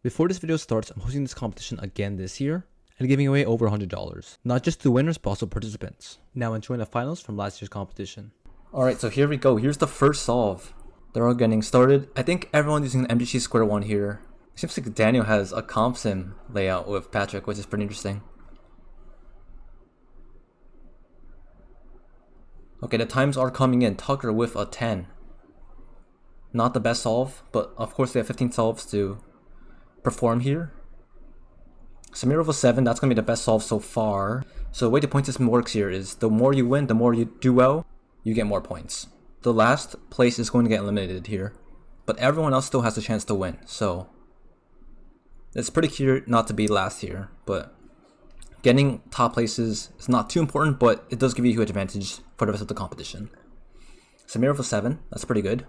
Before this video starts, I'm hosting this competition again this year and giving away over $100. Not just to winners, but also participants. Now enjoying the finals from last year's competition. Alright, so here we go. Here's the first solve. They're all getting started. I think everyone's using an MGC square one here. Seems like Daniel has a comp sim layout with Patrick, which is pretty interesting. Okay, the times are coming in. Tucker with a 10. Not the best solve, but of course they have 15 solves to perform here. Samir with a 7, that's going to be the best solve so far. So the way the point system works here is the more you win, the more you do well, you get more points. The last place is going to get eliminated here, but everyone else still has a chance to win. So it's pretty clear not to be last here, but getting top places is not too important, but it does give you a huge advantage for the rest of the competition. Samir with a 7, that's pretty good.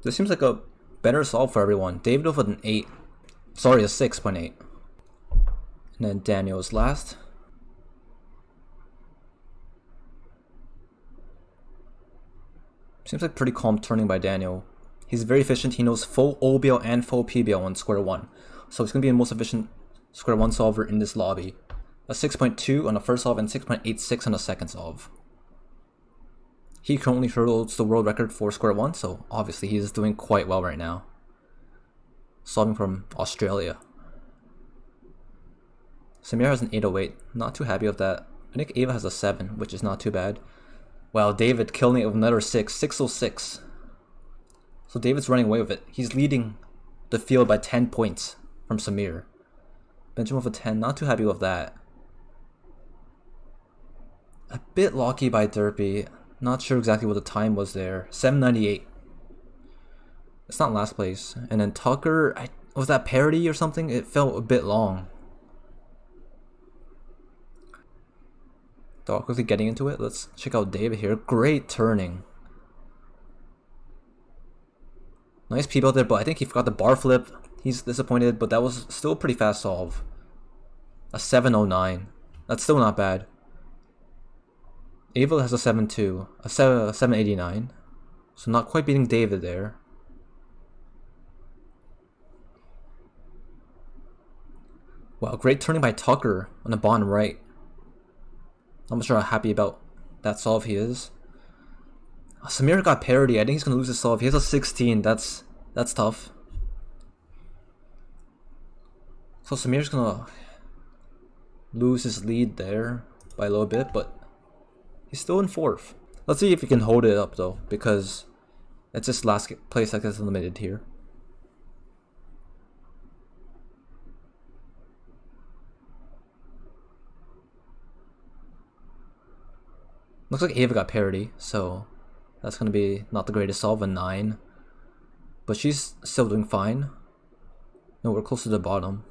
This seems like a better solve for everyone. David with an 8. Sorry, a 6.8. And then Daniel is last. Seems like pretty calm turning by Daniel. He's very efficient. He knows full OBL and full PBL on square 1. So he's going to be the most efficient square 1 solver in this lobby. A 6.2 on the first solve and 6.86 on the second solve. He currently holds the world record for square 1, so obviously he's doing quite well right now. Solving from Australia. Samir has an 808, not too happy with that. I think Ava has a 7, which is not too bad. Wow, David killing it with another 6, 606. So David's running away with it. He's leading the field by 10 points from Samir. Benjamin with a 10, not too happy with that. A bit lucky by Derpy. Not sure exactly what the time was there. 798. It's not last place. And then Tucker, was that parody or something? It felt a bit long. So quickly getting into it. Let's check out David here. Great turning. Nice people there, but I think he forgot the bar flip. He's disappointed, but that was still a pretty fast solve. A 709. That's still not bad. Ava has a 7.2, a 789, so not quite beating David there. Wow, great turning by Tucker on the bottom right. I'm not sure how happy about that solve he is. Samir got parity. I think he's gonna lose this solve. He has a 16. That's tough. So Samir's gonna lose his lead there by a little bit, but he's still in 4th. Let's see if he can hold it up though, because it's just last place that gets eliminated here. Looks like Ava got parity, so that's gonna be not the greatest solve, a 9. But she's still doing fine. No, we're close to the bottom.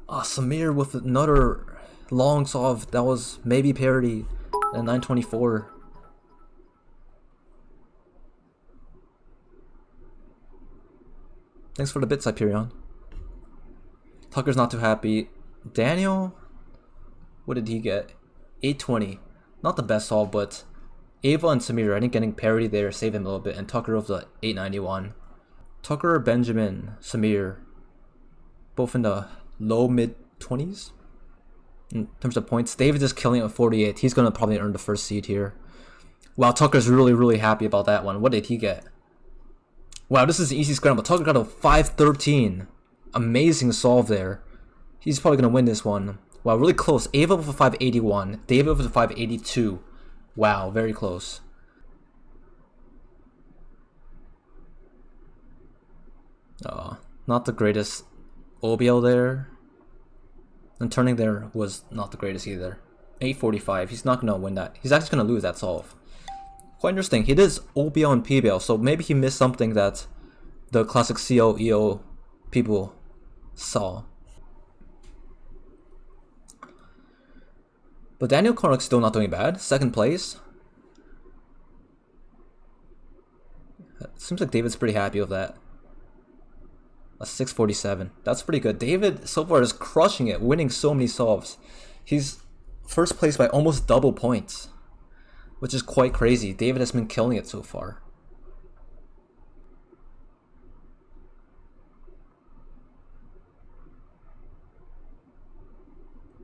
Samir with another long solve that was maybe parity. And 924. Thanks for the bits, Hyperion. Tucker's not too happy. Daniel, what did he get? 820. Not the best solve, but Ava and Samir, I think getting parity there saved him a little bit. And Tucker with the 891. Tucker, Benjamin, Samir, both in the low mid 20s. In terms of points, David is killing it with 48. He's going to probably earn the first seed here. Wow, Tucker's really happy about that one. What did he get? Wow, this is an easy scramble. Tucker got a 513. Amazing solve there. He's probably going to win this one. Wow, really close. Ava with a 581. David with a 582. Wow, very close. Not the greatest OBL there. And turning there was not the greatest either. 845. He's not going to win that. He's actually going to lose that solve. Quite interesting. He does OBL and PBL, so maybe he missed something that the classic CO, EO people saw. But Daniel Conrock's still not doing bad. 2nd place. Seems like David's pretty happy with that. A 647. That's pretty good. David so far is crushing it, winning so many solves. He's first place by almost double points, which is quite crazy. David has been killing it so far.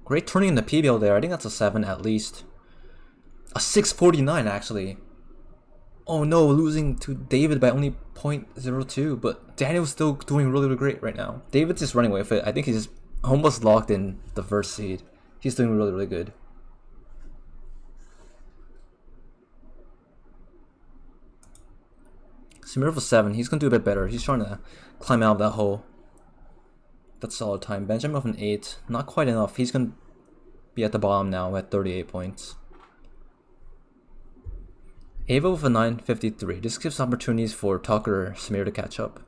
Great turning in the PBL there. I think that's a 7 at least. A 649 actually. Oh no, losing to David by only 0.02, but Daniel's still doing really great right now. David's just running away with it. I think he's just almost locked in the first seed. He's doing really good. Samir was 7. He's gonna do a bit better. He's trying to climb out of that hole. That's solid time. Benjamin with an 8. Not quite enough. He's gonna be at the bottom now at 38 points. Ava with a 953. This gives opportunities for Tucker or Samir to catch up.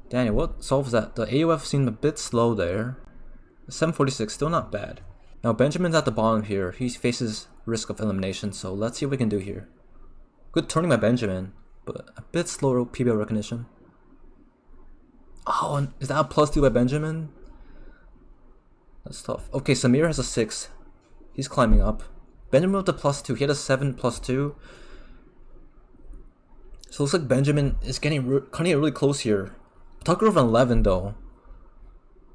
Daniel, what solves that? The AOF seemed a bit slow there. 746, still not bad. Now Benjamin's at the bottom here. He faces risk of elimination, so let's see what we can do here. Good turning by Benjamin, but a bit slower PBL recognition. Oh, is that a +2 by Benjamin? That's tough. Okay, Samir has a 6. He's climbing up. Benjamin with the +2. He had a 7 +2. So it looks like Benjamin is cutting it really close here. Tucker with an 11 though.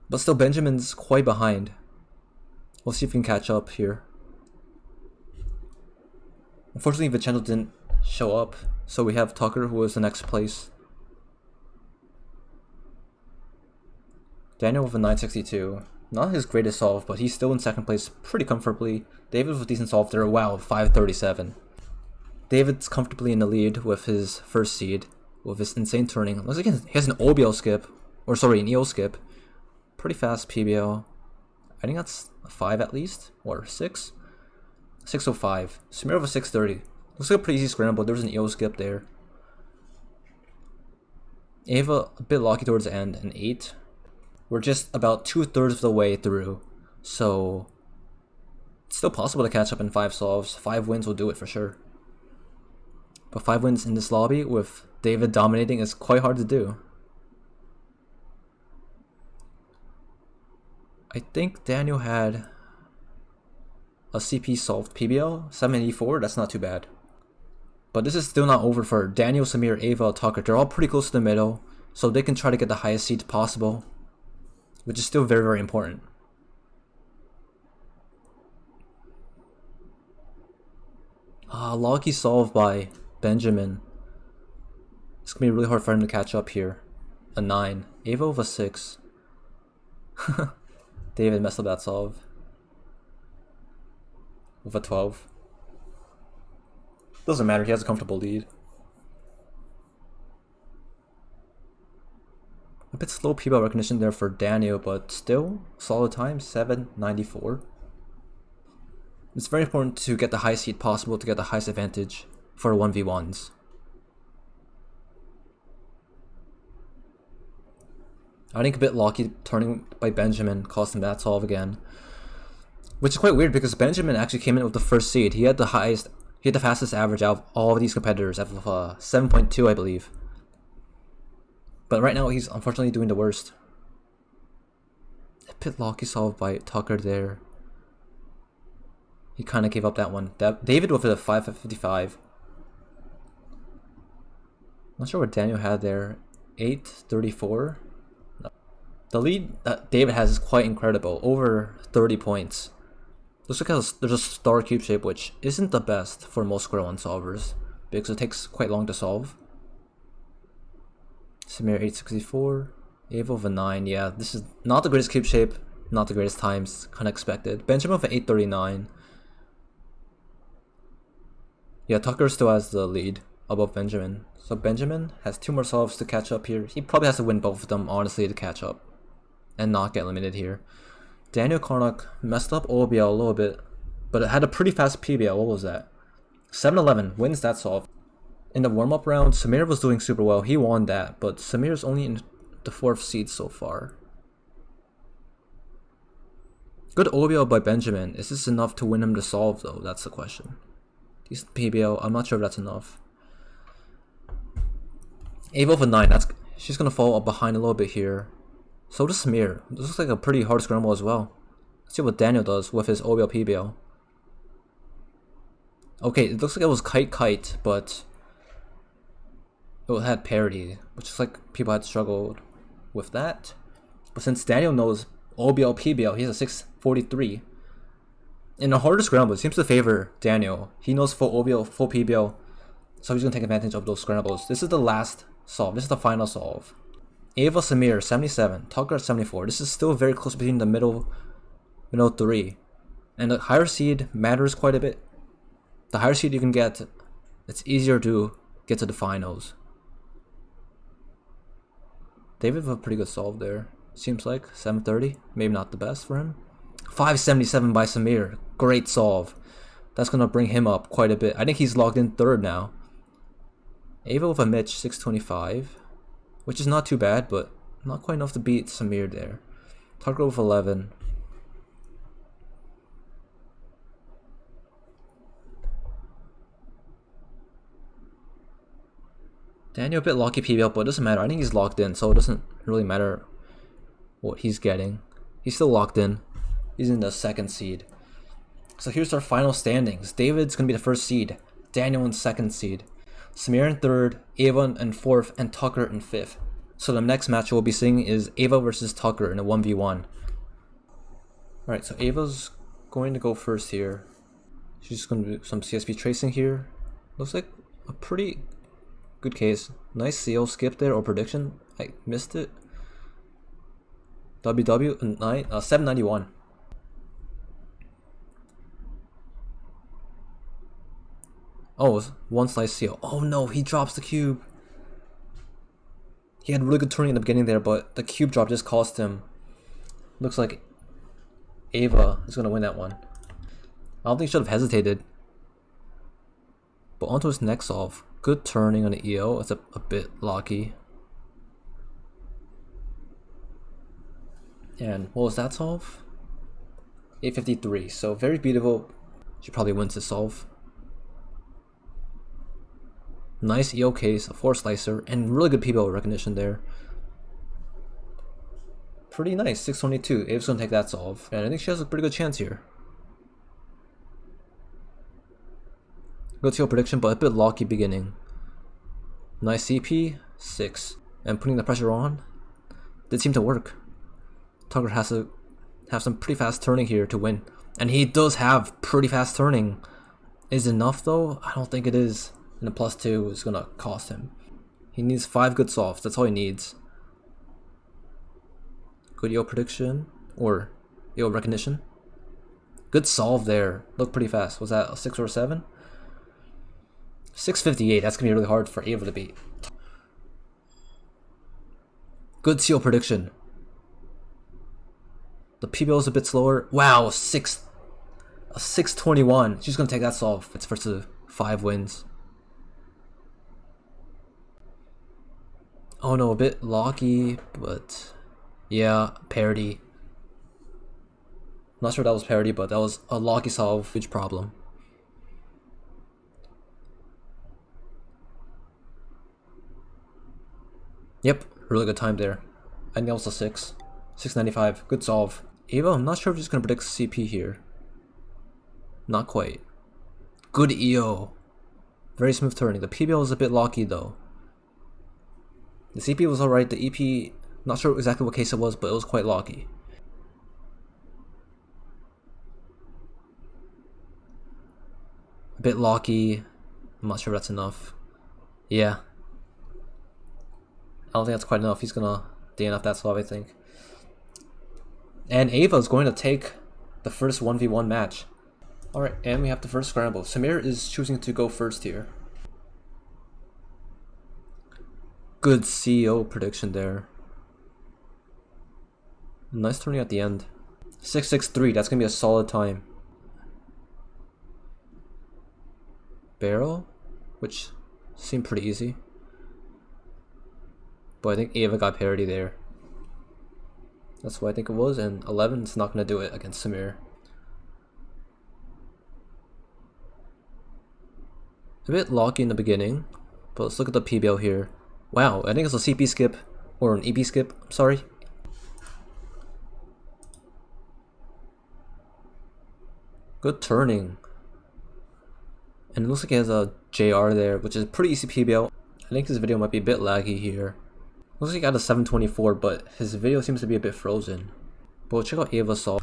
But still Benjamin's quite behind. We'll see if we can catch up here. Unfortunately Vincenzo didn't show up. So we have Tucker who was the next place. Daniel with a 962. Not his greatest solve, but he's still in second place pretty comfortably. David with a decent solve there. Wow, 537. David's comfortably in the lead with his first seed, with his insane turning. Looks like he has an OBL skip, or sorry, an EO skip. Pretty fast PBL. I think that's a 5 at least, or 6? 605. Samir with a 630. Looks like a pretty easy scramble. There was an EO skip there. Ava a bit lucky towards the end, an 8. We're just about 2/3 of the way through, so it's still possible to catch up in 5 solves. 5 wins will do it for sure. But 5 wins in this lobby with David dominating is quite hard to do. I think Daniel had a CP solved PBL, 784, that's not too bad. But this is still not over for Daniel, Samir, Ava, Tucker. They're all pretty close to the middle, so they can try to get the highest seed possible, which is still very important. Lucky solve by Benjamin. It's gonna be really hard for him to catch up here. A 9. Ava with a 6. David messed up that solve. With a 12. Doesn't matter, he has a comfortable lead. A bit slow PBL recognition there for Daniel, but still solid time, 794. It's very important to get the highest seed possible to get the highest advantage for 1v1s. I think a bit lucky turning by Benjamin cost him that solve again. Which is quite weird because Benjamin actually came in with the first seed. He had the fastest average out of all of these competitors at 7.2 I believe. But right now he's unfortunately doing the worst. A bit lucky solve by Tucker there. He kind of gave up that one. David with a 555. Not sure what Daniel had there. 834. No. The lead that David has is quite incredible. Over 30 points. Looks like there's a star cube shape, which isn't the best for most square one solvers because it takes quite long to solve. Samir 864. Ava with a 9. Yeah, this is not the greatest cube shape. Not the greatest times. Kind of expected. Benjamin with an 839. Yeah, Tucker still has the lead above Benjamin. So Benjamin has 2 more solves to catch up here. He probably has to win both of them, honestly, to catch up. And not get limited here. Daniel Karnak messed up OBL a little bit. But it had a pretty fast PBL. What was that? 711 wins that solve. In the warm-up round, Samir was doing super well. He won that. But Samir's only in the 4th seed so far. Good OBL by Benjamin. Is this enough to win him the solve, though? That's the question. Decent PBL. I'm not sure if that's enough. Ava with a 9. She's gonna fall up behind a little bit here. So does Samir. This looks like a pretty hard scramble as well. Let's see what Daniel does with his OBL PBL. Okay, it looks like it was kite, but it had parity, which is like people had struggled with that. But since Daniel knows OBL, PBL, he has a 643. In a harder scramble, it seems to favor Daniel. He knows full OBL, full PBL, so he's going to take advantage of those scrambles. This is the last solve. This is the final solve. Ava Samir, 77. Tucker, 74. This is still very close between the middle three. And the higher seed matters quite a bit. The higher seed you can get, it's easier to get to the finals. David with a pretty good solve there. Seems like 730. Maybe not the best for him. 577 by Samir. Great solve. That's going to bring him up quite a bit. I think he's logged in third now. Ava with a Mitch, 625. Which is not too bad, but not quite enough to beat Samir there. Tucker with 11. Daniel a bit lucky PBL, but it doesn't matter. I think he's locked in, so it doesn't really matter what he's getting. He's still locked in. He's in the second seed. So here's our final standings. David's going to be the first seed. Daniel in second seed. Samir in third. Ava in fourth. And Tucker in fifth. So the next match we'll be seeing is Ava versus Tucker in a 1v1. Alright, so Ava's going to go first here. She's just going to do some CSP tracing here. Looks like a pretty good case. Nice CO skip there, or prediction. I missed it. WW 791. Oh, one slice CO. Oh no, he drops the cube. He had really good turning in the beginning there, but the cube drop just cost him. Looks like Ava is going to win that one. I don't think he should have hesitated. But onto his next solve. Good turning on the EO. It's a bit lucky. And what was that solve? 853. So very beatable. She probably wins this solve. Nice EO case, a 4 slicer, and really good PBL recognition there. Pretty nice, 622. Ava's gonna take that solve. And I think she has a pretty good chance here. Good CO prediction, but a bit lucky beginning. Nice CP, 6. And putting the pressure on did seem to work. Tucker has to have some pretty fast turning here to win. And he does have pretty fast turning. Is it enough though? I don't think it is. And the +2 is gonna cost him. He needs 5 good solves, that's all he needs. Good EO prediction, or EO recognition. Good solve there, looked pretty fast. Was that a 6 or a 7? 658, that's gonna be really hard for Ava to beat. Good CO prediction. The PBL is a bit slower. Wow, a 621. She's gonna take that solve. It's first to 5 wins. Oh no, a bit lucky, but yeah, parity. Not sure that was parity, but that was a lucky solve, huge problem. Yep, really good time there. I think that was a 6. 695, good solve. Ava, I'm not sure if she's gonna predict CP here. Not quite. Good EO. Very smooth turning. The PBL was a bit lucky though. The CP was alright, the EP, not sure exactly what case it was, but it was quite lucky. A bit lucky. I'm not sure if that's enough. Yeah. I don't think that's quite enough. He's gonna DNF that solve, I think. And Ava is going to take the first 1v1 match. Alright, and we have the first scramble. Samir is choosing to go first here. Good CO prediction there. Nice turning at the end. 663, that's gonna be a solid time. Barrel, which seemed pretty easy. But I think Ava got parity there. That's what I think it was, and 11 is not gonna do it against Samir. A bit lucky in the beginning, but let's look at the PBL here. Wow, I think it's a CP skip, or an EP skip, I'm sorry. Good turning. And it looks like he has a JR there, which is a pretty easy PBL. I think this video might be a bit laggy here. Looks like he got a 724, but his video seems to be a bit frozen. But we'll check out Ava solve.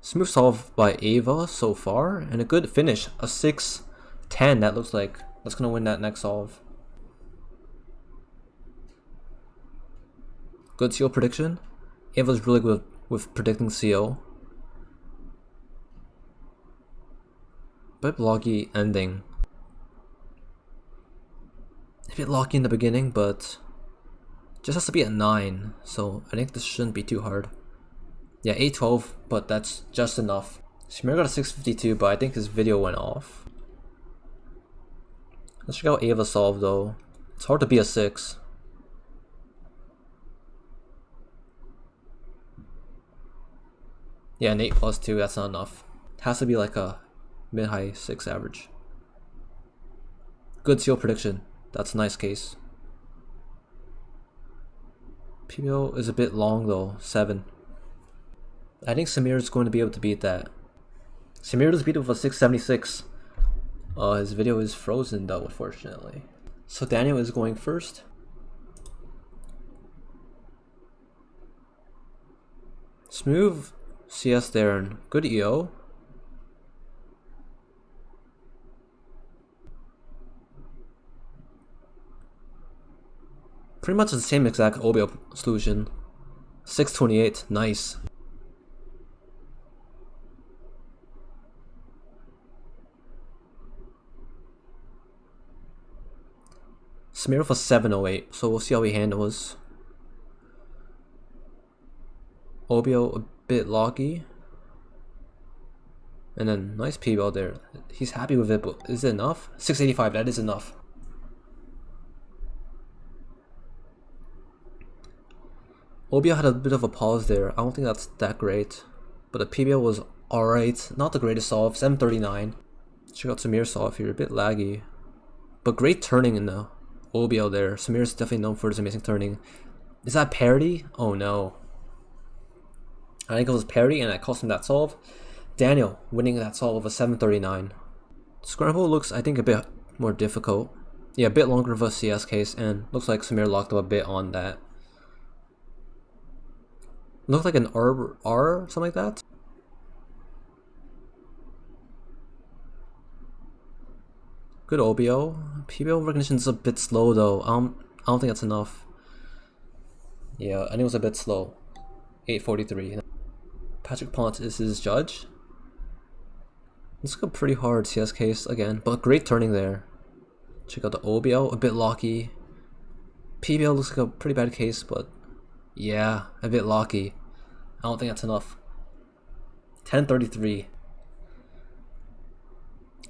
Smooth solve by Ava so far, and a good finish. A 6-10, that looks like. That's gonna win that next solve. Good CO prediction. Ava's really good with predicting CO. Bit loggy ending. A bit locky in the beginning, but just has to be at 9, so I think this shouldn't be too hard. Yeah, 812, but that's just enough. Samir got a 652, but I think his video went off. Let's check out Ava solve though. It's hard to be a 6. Yeah, an 8 plus 2, that's not enough. It has to be like a mid-high 6 average. Good CO prediction. That's a nice case. PBO is a bit long though, 7. I think Samir is going to be able to beat that. Samir does beat it with a 676. His video is frozen though, unfortunately. So Daniel is going first. Smooth CS there and good EO. Pretty much the same exact OBO solution. 628, nice. Samir for 708, so we'll see how he handles. OBO a bit locky. And then nice PBO there. He's happy with it, but is it enough? 685, that is enough. OBO had a bit of a pause there. I don't think that's that great. But the PBO was alright. Not the greatest solve. 739. Check out Samir's solve here. A bit laggy. But great turning in the OBO there. Samir is definitely known for his amazing turning. Is that parity? Oh no. I think it was parity and I cost him that solve. Daniel winning that solve of a 739. Scramble looks, I think, a bit more difficult. Yeah, a bit longer of a CS case, and looks like Samir locked up a bit on that. Looked like an R, something like that. Good OBO. PBO recognition is a bit slow though. I don't think that's enough. Yeah, I think it was a bit slow. 843. Patrick Pont is his judge. It's a pretty hard CS case again, but great turning there. Check out the OBO, a bit locky. PBO looks like a pretty bad case, but yeah, a bit locky. I don't think that's enough. 1033.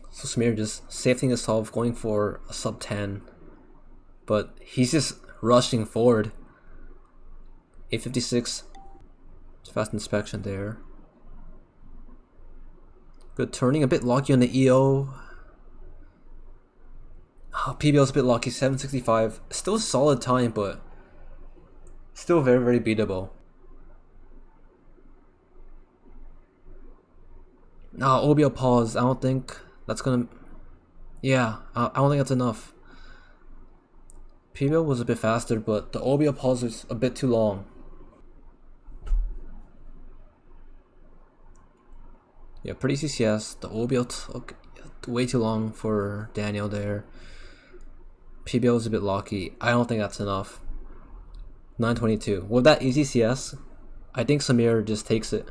So Samir just safetying his solve, going for a sub 10. But he's just rushing forward. 856. Fast inspection there. Good turning, a bit locky on the EO. Oh, PBL's a bit locky, 765. Still a solid time, but still very, very beatable. OBO pause. I don't think that's gonna. Yeah, I don't think that's enough. PBL was a bit faster, but the OBO pause was a bit too long. Yeah, pretty CCS. The OBO took way too long for Daniel there. PBL was a bit locky. I don't think that's enough. 922. With that easy CS, I think Samir just takes it.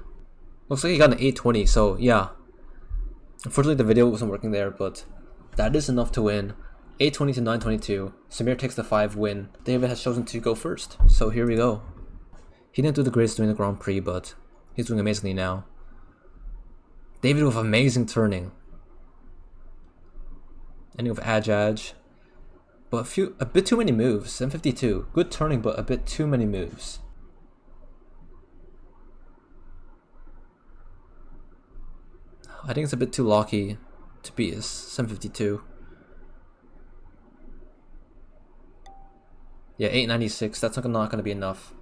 Looks like he got an 820, so yeah. Unfortunately, the video wasn't working there, but that is enough to win. 820 to 922. Samir takes the 5 win. David has chosen to go first, so here we go. He didn't do the greatest during the Grand Prix, but he's doing amazingly now. David with amazing turning. Ending with Adge. But a bit too many moves. 752. Good turning, but a bit too many moves. I think it's a bit too locky to beat his 752. Yeah, 896. That's not going to be enough.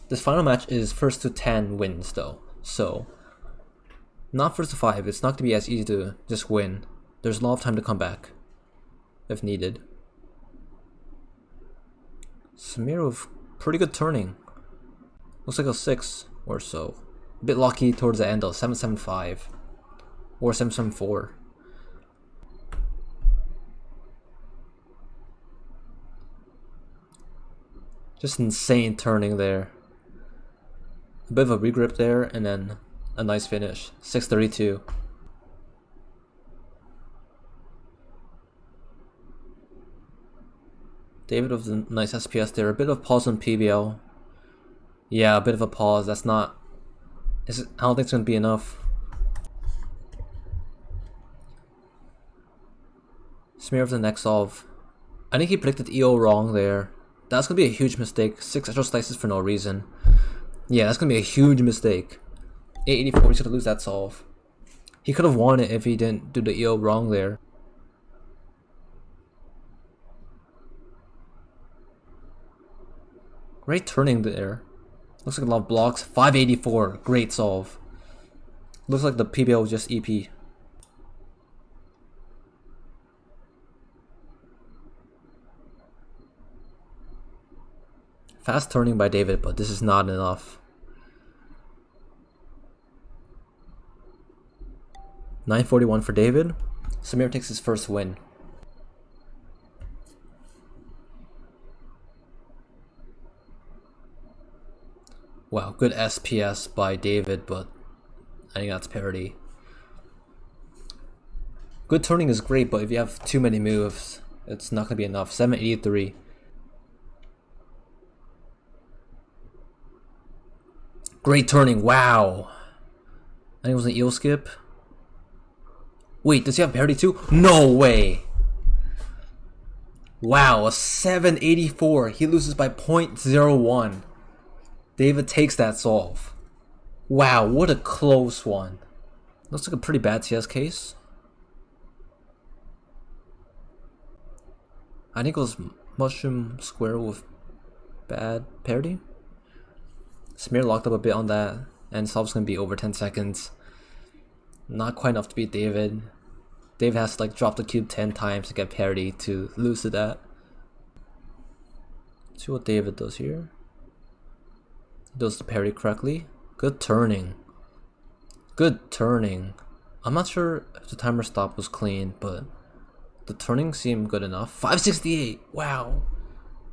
This final match is first to 10 wins though. So, not first to 5. It's not going to be as easy to just win. There's a lot of time to come back. if needed. Samir with pretty good turning. Looks like a 6 or so. A bit lucky towards the end though, 775 or 774. Just insane turning there. A bit of a regrip there and then a nice finish. 632. David with a nice SPS there. A bit of pause on PBL. Yeah, a bit of a pause. That's not... I don't think it's going to be enough. Samir with the next solve. I think he predicted EO wrong there. That's going to be a huge mistake. 6 extra slices for no reason. Yeah, that's going to be a huge mistake. 884, he's going to lose that solve. He could have won it if he didn't do the EO wrong there. Great turning there. Looks like a lot of blocks. 584. Great solve. Looks like the PBL was just EP. Fast turning by David, but this is not enough. 941 for David. Samir takes his first win. Wow, good SPS by David, but I think that's parity. Good turning is great, but if you have too many moves, it's not going to be enough. 783. Great turning, wow. I think it was an eel skip. Wait, does he have parity too? No way. Wow, a 784. He loses by 0.01. David takes that solve. Wow, what a close one. Looks like a pretty bad CS case. I think it was mushroom square with bad parity. Samir locked up a bit on that, and solve's gonna be over 10 seconds. Not quite enough to beat David. David has to like drop the cube 10 times to get parity to lose to that. Let's see what David does here. Does the parry correctly. Good turning. Good turning. I'm not sure if the timer stop was clean, but the turning seemed good enough. 568. Wow.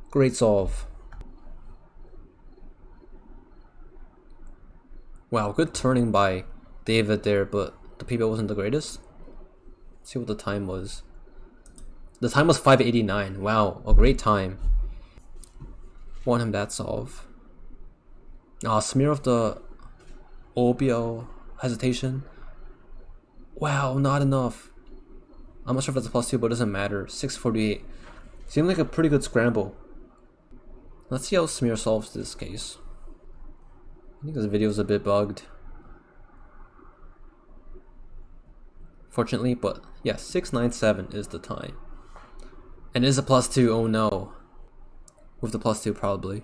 Great solve. Wow, good turning by David there, but the PBL wasn't the greatest. Let's see what the time was. The time was 589. Wow, a great time. Won him that solve. Smear of the OBL hesitation. Wow, not enough. I'm not sure if that's a +2, but it doesn't matter. 648. Seemed like a pretty good scramble. Let's see how Smear solves this case. I think this video is a bit bugged. Fortunately, but yeah, 697 is the time. And it is a +2, oh no. With the +2 probably.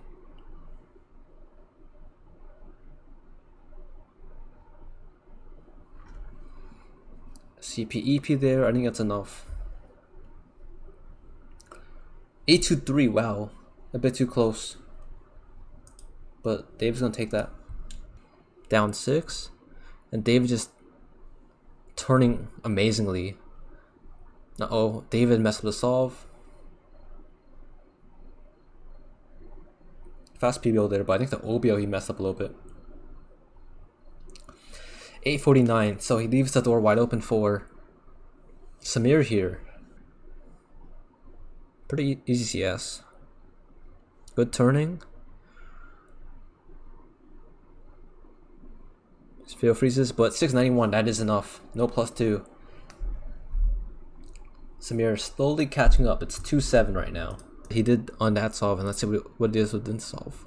CP EP there, I think that's enough. 823, wow. A bit too close. But Dave's gonna take that. Down 6. And Dave just turning amazingly. Uh-oh, David messed with the solve. Fast PBO there, but I think the OBO he messed up a little bit. 849, so he leaves the door wide open for Samir here. Pretty easy CS. Good turning. Sphere freezes, but 691, that is enough. No +2. Samir slowly catching up. It's 2-7 right now. He did on that solve, and let's see what it is with this solve.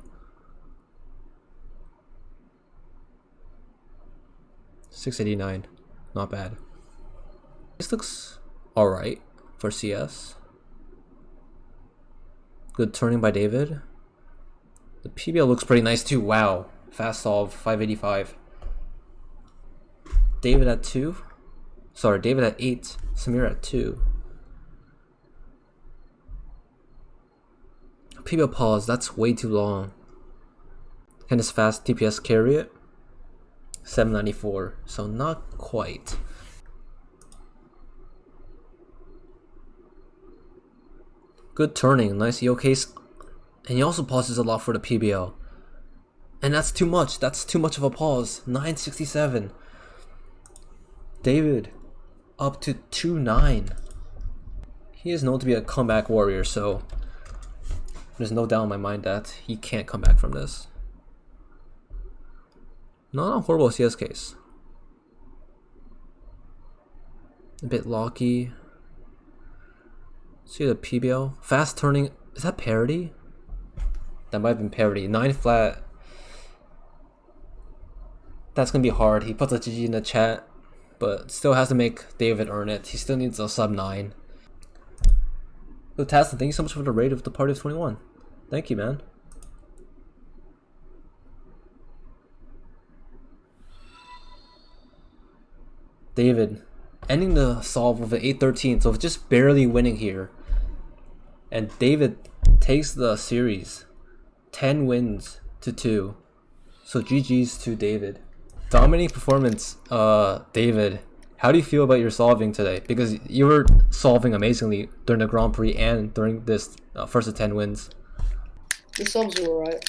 689, not bad. This looks alright for CS. Good turning by David. The PBL looks pretty nice too. Wow, fast solve, 585. David at 2. Sorry, David at 8. Samir at 2. PBL pause, that's way too long. Can this fast TPS carry it? 794, so not quite. Good turning, nice EO case. And he also pauses a lot for the PBL. And that's too much of a pause. 967. David, up to 2-9. He is known to be a comeback warrior, so there's no doubt in my mind that he can't come back from this. Not a horrible CS case. A bit locky. See the PBL. Fast turning. Is that parity? That might have been parity. 9 flat. That's gonna be hard. He puts a GG in the chat, but still has to make David earn it. He still needs a sub 9. So Tassin, thank you so much for the raid of the party of 21. Thank you, man. David ending the solve with an 8-13, so just barely winning here. And David takes the series 10 wins to 2. So GG's to David. Dominating performance, David. How do you feel about your solving today? Because you were solving amazingly during the Grand Prix and during this first of 10 wins. The subs were alright.